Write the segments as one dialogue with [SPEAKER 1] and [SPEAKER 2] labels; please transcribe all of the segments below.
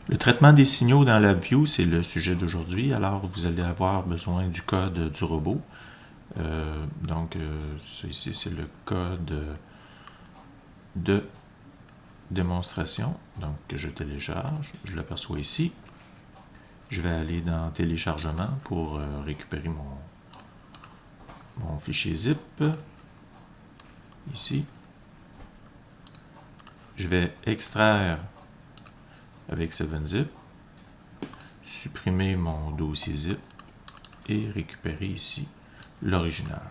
[SPEAKER 1] Le traitement des signaux dans LabVIEW, c'est le sujet d'aujourd'hui. Alors, vous allez avoir besoin du code du robot. Ça ici, c'est le code de démonstration, donc que je télécharge. Je l'aperçois ici. Je vais aller dans téléchargement pour récupérer mon fichier zip. Ici. Je vais extraire avec 7-zip, supprimer mon dossier zip et récupérer ici l'original.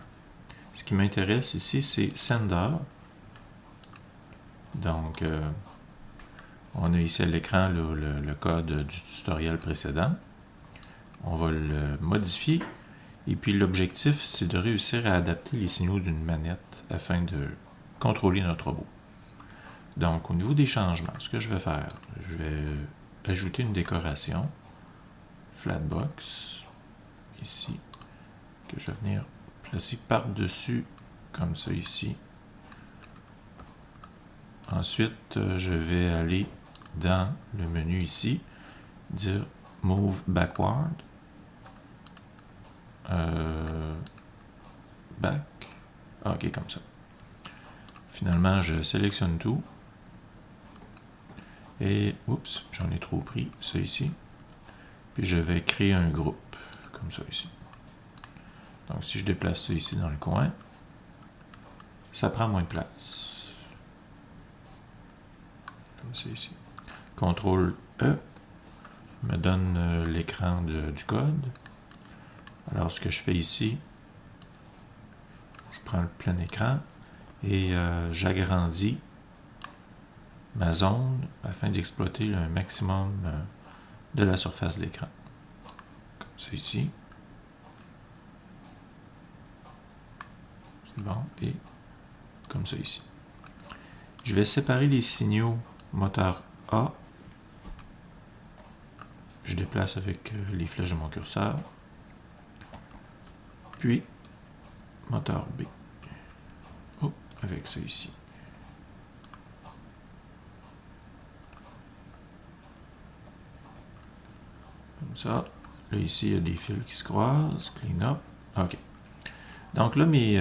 [SPEAKER 1] Ce qui m'intéresse ici, c'est Sender. Donc, on a ici à l'écran le code du tutoriel précédent. On va le modifier. Et puis l'objectif, c'est de réussir à adapter les signaux d'une manette afin de contrôler notre robot. Donc, au niveau des changements, ce que je vais faire, je vais ajouter une décoration, Flatbox, ici, que je vais venir placer par-dessus, comme ça ici. Ensuite, je vais aller dans le menu ici, dire Move Backward, Back, ok, comme ça. Finalement, je sélectionne tout. Et, oups, j'en ai trop pris, ça ici. Puis je vais créer un groupe, comme ça ici. Donc si je déplace ça ici dans le coin, ça prend moins de place. Comme ça ici. CTRL E me donne l'écran du code. Alors ce que je fais ici, je prends le plein écran et j'agrandis ma zone afin d'exploiter un maximum de la surface de l'écran. Comme ça ici. C'est bon. Et comme ça ici. Je vais séparer les signaux moteur A. Je déplace avec les flèches de mon curseur. Puis moteur B. Oh, avec ça ici. Comme ça. Là, ici, il y a des fils qui se croisent. Clean up. OK. Donc là, mes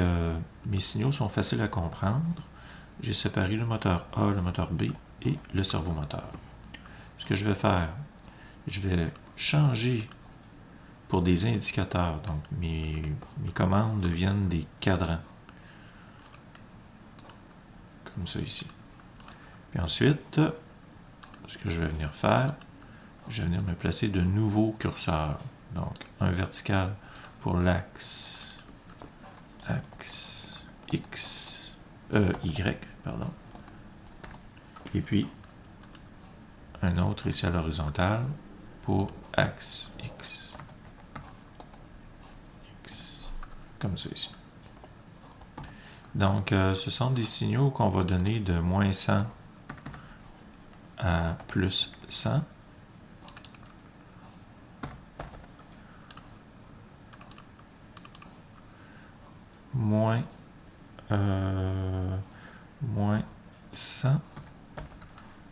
[SPEAKER 1] signaux sont faciles à comprendre. J'ai séparé le moteur A, le moteur B et le servomoteur. Ce que je vais faire, je vais changer pour des indicateurs. Donc, mes commandes deviennent des cadrans. Comme ça ici. Puis ensuite, ce que je vais venir faire, je vais venir me placer de nouveaux curseurs. Donc, un vertical pour l'axe Y, pardon. Et puis, un autre ici à l'horizontale pour axe X. Comme ça ici. Donc, ce sont des signaux qu'on va donner de moins 100 à plus 100. Moins 100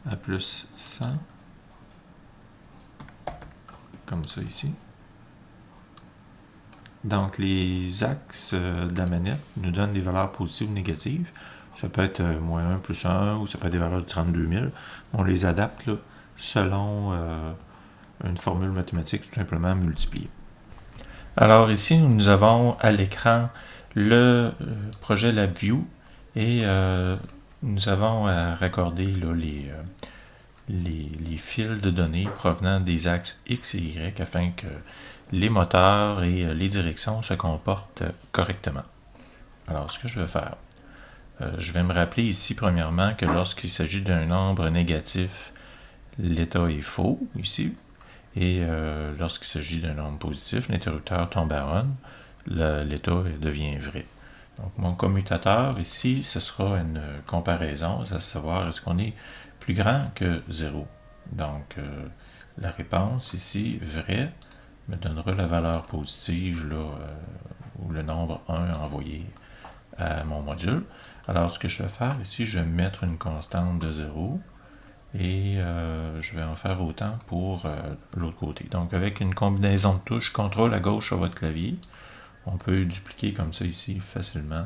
[SPEAKER 1] à plus 100. Comme ça ici. Donc, les axes de la manette nous donnent des valeurs positives ou négatives. Ça peut être moins 1 plus 1 ou ça peut être des valeurs de 32 000. On les adapte là, selon une formule mathématique tout simplement multipliée. Alors ici, nous avons à l'écran le projet LabVIEW et nous avons à raccorder là, les fils de données provenant des axes X et Y afin que les moteurs et les directions se comportent correctement. Alors, ce que je vais faire, je vais me rappeler ici, premièrement, que lorsqu'il s'agit d'un nombre négatif, l'état est faux, ici, et lorsqu'il s'agit d'un nombre positif, l'interrupteur tombe à on, l'état devient vrai. Donc, mon commutateur, ici, ce sera une comparaison, à savoir, est-ce qu'on est plus grand que 0. Donc, la réponse ici, vrai, me donnera la valeur positive, là, ou le nombre 1 envoyé à mon module. Alors, ce que je vais faire ici, je vais mettre une constante de 0, Et je vais en faire autant pour l'autre côté. Donc avec une combinaison de touches, CTRL à gauche sur votre clavier, on peut dupliquer comme ça ici facilement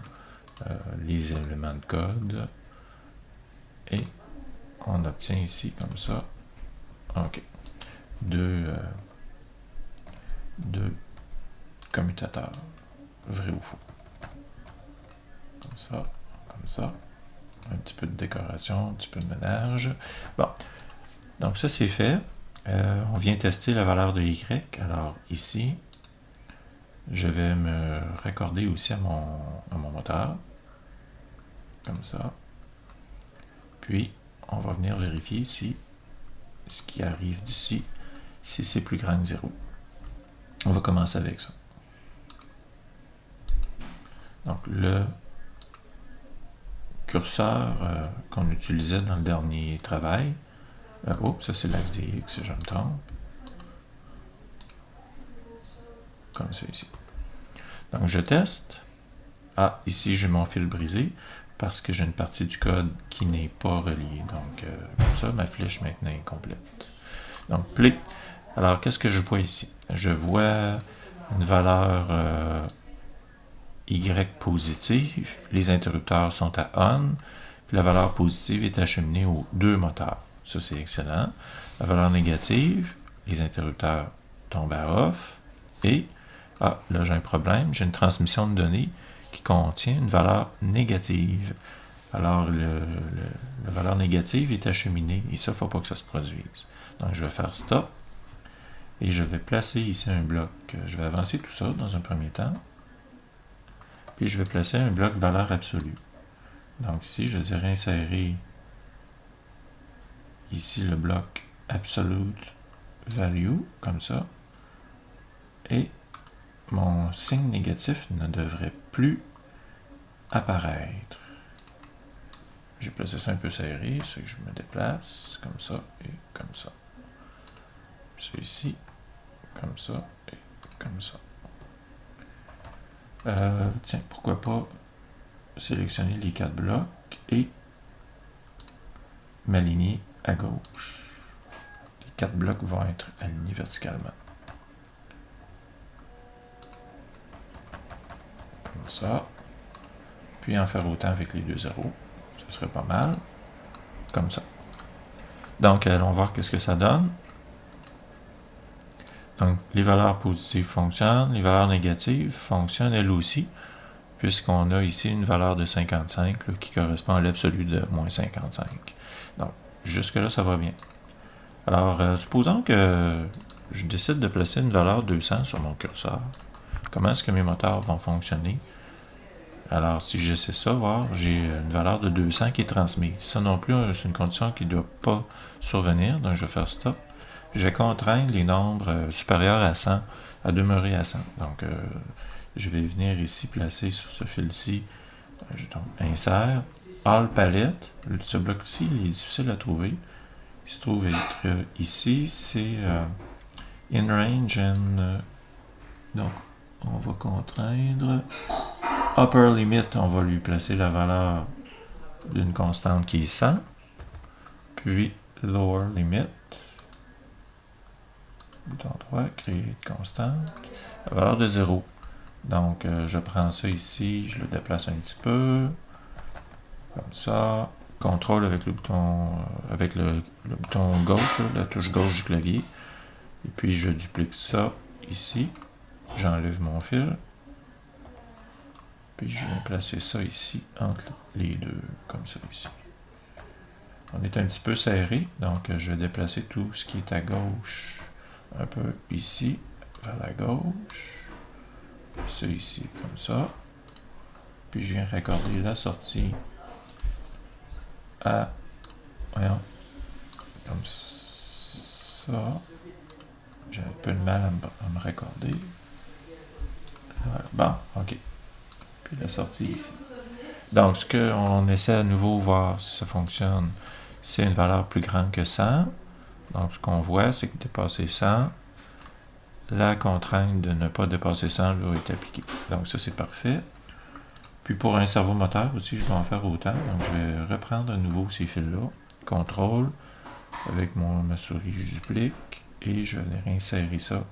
[SPEAKER 1] les éléments de code. Et on obtient ici comme ça, ok, deux commutateurs, vrai ou faux. Comme ça. Un petit peu de décoration, un petit peu de ménage. Bon, donc ça c'est fait. On vient tester la valeur de y. Alors ici, je vais me raccorder aussi à mon moteur. Comme ça. Puis, on va venir vérifier si ce qui arrive d'ici, si c'est plus grand que 0. On va commencer avec ça. Donc, le curseur qu'on utilisait dans le dernier travail, oups, ça c'est l'axe des X, je me trompe. Comme ça ici. Donc, je teste. Ah, ici, j'ai mon fil brisé parce que j'ai une partie du code qui n'est pas reliée. Donc, comme ça, ma flèche maintenant est complète. Donc, play. Alors, qu'est-ce que je vois ici? Je vois une valeur Y positive. Les interrupteurs sont à on. Puis la valeur positive est acheminée aux deux moteurs. Ça, c'est excellent. La valeur négative, les interrupteurs tombent à off. Et, là, j'ai un problème. J'ai une transmission de données qui contient une valeur négative. Alors, la valeur négative est acheminée. Et ça, il ne faut pas que ça se produise. Donc, je vais faire stop. Et je vais placer ici un bloc. Je vais avancer tout ça dans un premier temps. Puis, je vais placer un bloc valeur absolue. Donc, ici, je dirais insérer ici le bloc absolute value, comme ça. Et mon signe négatif ne devrait plus apparaître. J'ai placé ça un peu serré, c'est que je me déplace, comme ça et comme ça. Puis ici, comme ça et comme ça. Tiens, pourquoi pas sélectionner les 4 blocs et m'aligner à gauche. Les 4 blocs vont être alignés verticalement. Comme ça. Puis en faire autant avec les 2 zéros. Ce serait pas mal. Comme ça. Donc, allons voir qu'est-ce que ça donne. Donc, les valeurs positives fonctionnent, les valeurs négatives fonctionnent elles aussi, puisqu'on a ici une valeur de 55 là, qui correspond à l'absolu de moins 55. Donc, jusque-là, ça va bien. Alors, supposons que je décide de placer une valeur 200 sur mon curseur. Comment est-ce que mes moteurs vont fonctionner? Alors, si j'essaie ça, voir, j'ai une valeur de 200 qui est transmise. Ça non plus, c'est une condition qui ne doit pas survenir, donc je vais faire stop. Je vais contraindre les nombres supérieurs à 100 à demeurer à 100. Donc, je vais venir ici placer sur ce fil-ci, insert, all palette. Ce bloc-ci, il est difficile à trouver. Il se trouve être ici, c'est in range and... donc, on va contraindre. Upper limit, on va lui placer la valeur d'une constante qui est 100. Puis, lower limit. Bouton droit, créer constante. La valeur de 0. Donc, je prends ça ici, je le déplace un petit peu. Comme ça. CTRL avec le bouton gauche, la touche gauche du clavier. Et puis, je duplique ça ici. J'enlève mon fil. Puis, je vais placer ça ici, entre les deux, comme ça ici. On est un petit peu serré, donc je vais déplacer tout ce qui est à gauche, un peu ici, vers la gauche. Ça ici, comme ça. Puis je viens raccorder la sortie à... voyons, comme ça. J'ai un peu de mal à me raccorder. Bon, ok. Puis la sortie ici. Donc, ce qu'on essaie à nouveau, voir si ça fonctionne, c'est une valeur plus grande que 100. Donc, ce qu'on voit, c'est que dépasser 100, la contrainte de ne pas dépasser 100 là, est appliquée. Donc, ça, c'est parfait. Puis, pour un servomoteur aussi, je dois en faire autant. Donc, je vais reprendre à nouveau ces fils-là. CTRL, avec ma souris, je duplique et je vais réinsérer ça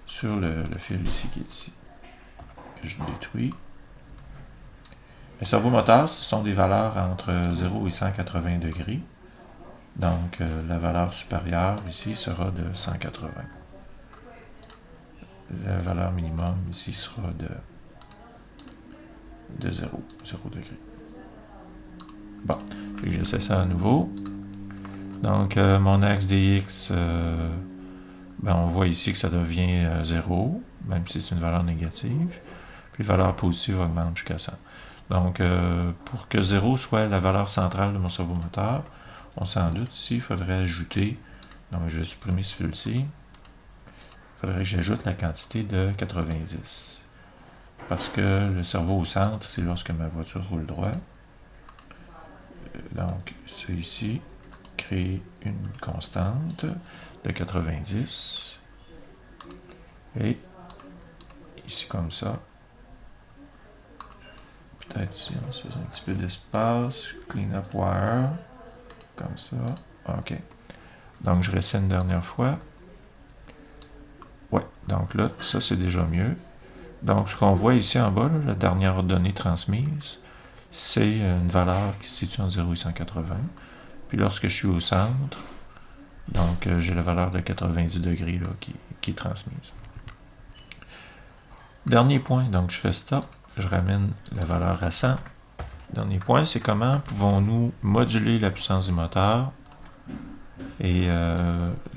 [SPEAKER 1] sur le fil ici qui est ici, que je détruis. Les servomoteurs, ce sont des valeurs entre 0 et 180 degrés. Donc, la valeur supérieure ici sera de 180. La valeur minimum ici sera de 0 degré. Bon, j'essaie ça à nouveau. Donc, mon axe dx, on voit ici que ça devient 0, même si c'est une valeur négative. Puis la valeur positive augmente jusqu'à 100. Donc, pour que 0 soit la valeur centrale de mon servomoteur, on s'en doute ici, il faudrait ajouter, donc je vais supprimer ce fil-ci, il faudrait que j'ajoute la quantité de 90. Parce que le cerveau au centre, c'est lorsque ma voiture roule droit. Donc, ça ici, créer une constante de 90. Et ici comme ça. Peut-être ici, on se fait un petit peu d'espace. Clean up wire. Comme ça. OK. Donc, je réessaie une dernière fois. Ouais, donc là, ça c'est déjà mieux. Donc, ce qu'on voit ici en bas, là, la dernière donnée transmise, c'est une valeur qui se situe entre 0 et 180. Puis lorsque je suis au centre, donc j'ai la valeur de 90 degrés là, qui est transmise. Dernier point, donc je fais stop, je ramène la valeur à 100. Dernier point, c'est comment pouvons-nous moduler la puissance du moteur. Et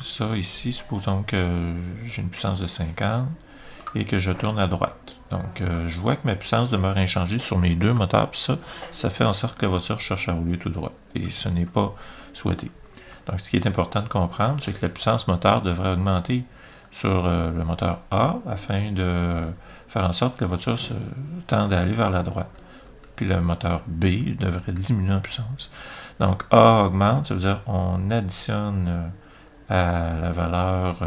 [SPEAKER 1] ça ici, supposons que j'ai une puissance de 50 et que je tourne à droite. Donc, je vois que ma puissance demeure inchangée sur mes deux moteurs, puis ça fait en sorte que la voiture cherche à rouler tout droit. Et ce n'est pas souhaité. Donc, ce qui est important de comprendre, c'est que la puissance moteur devrait augmenter sur le moteur A afin de faire en sorte que la voiture tende à aller vers la droite. Puis le moteur B devrait diminuer en puissance. Donc, A augmente, ça veut dire qu'on additionne à la valeur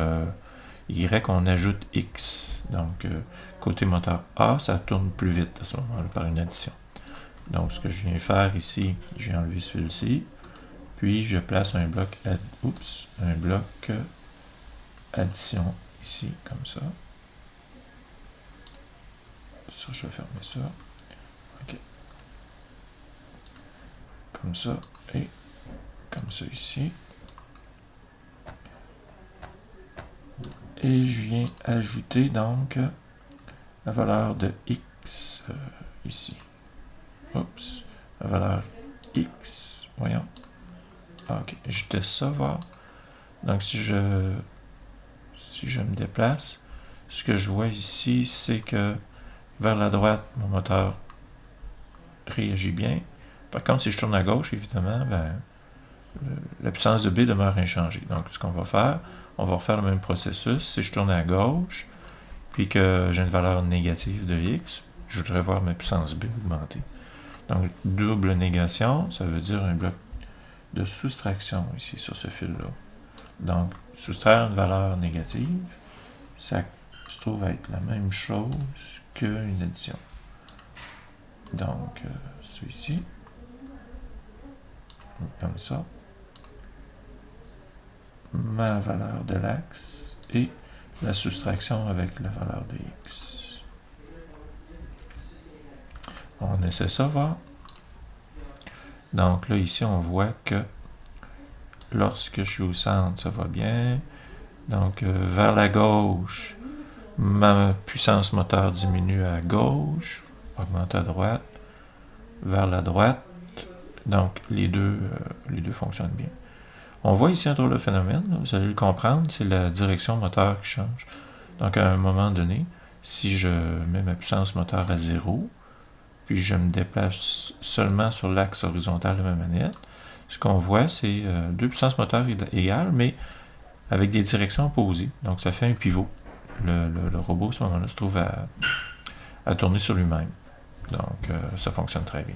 [SPEAKER 1] Y, on ajoute X. Donc, côté moteur A, ça tourne plus vite à ce moment-là par une addition. Donc, ce que je viens faire ici, j'ai enlevé celui-ci, puis je place un bloc, addition ici, comme ça. Ça, je vais fermer ça. OK. Comme ça, et comme ça ici. Et je viens ajouter donc la valeur de X ici. Oups, la valeur X, voyons. OK, je teste ça, voir. Donc si je me déplace, ce que je vois ici, c'est que vers la droite, mon moteur réagit bien. Par contre, si je tourne à gauche, évidemment, la puissance de B demeure inchangée. Donc, ce qu'on va faire, on va refaire le même processus. Si je tourne à gauche, puis que j'ai une valeur négative de X, je voudrais voir ma puissance B augmenter. Donc, double négation, ça veut dire un bloc de soustraction ici sur ce fil-là. Donc, soustraire une valeur négative, ça se trouve être la même chose qu'une addition. Donc, celui-ci, comme ça, ma valeur de l'axe et la soustraction avec la valeur de X. On essaie ça, voir. Donc là, ici, on voit que lorsque je suis au centre, ça va bien. Donc, vers la gauche, ma puissance moteur diminue à gauche, augmente à droite. Vers la droite, donc les deux fonctionnent bien. On voit ici un drôle de phénomène, là, vous allez le comprendre, c'est la direction moteur qui change. Donc à un moment donné, si je mets ma puissance moteur à 0, puis je me déplace seulement sur l'axe horizontal de ma manette, ce qu'on voit, c'est deux puissances moteurs égales, mais avec des directions opposées. Donc ça fait un pivot. Le robot, à ce moment-là, se trouve à tourner sur lui-même. Donc ça fonctionne très bien.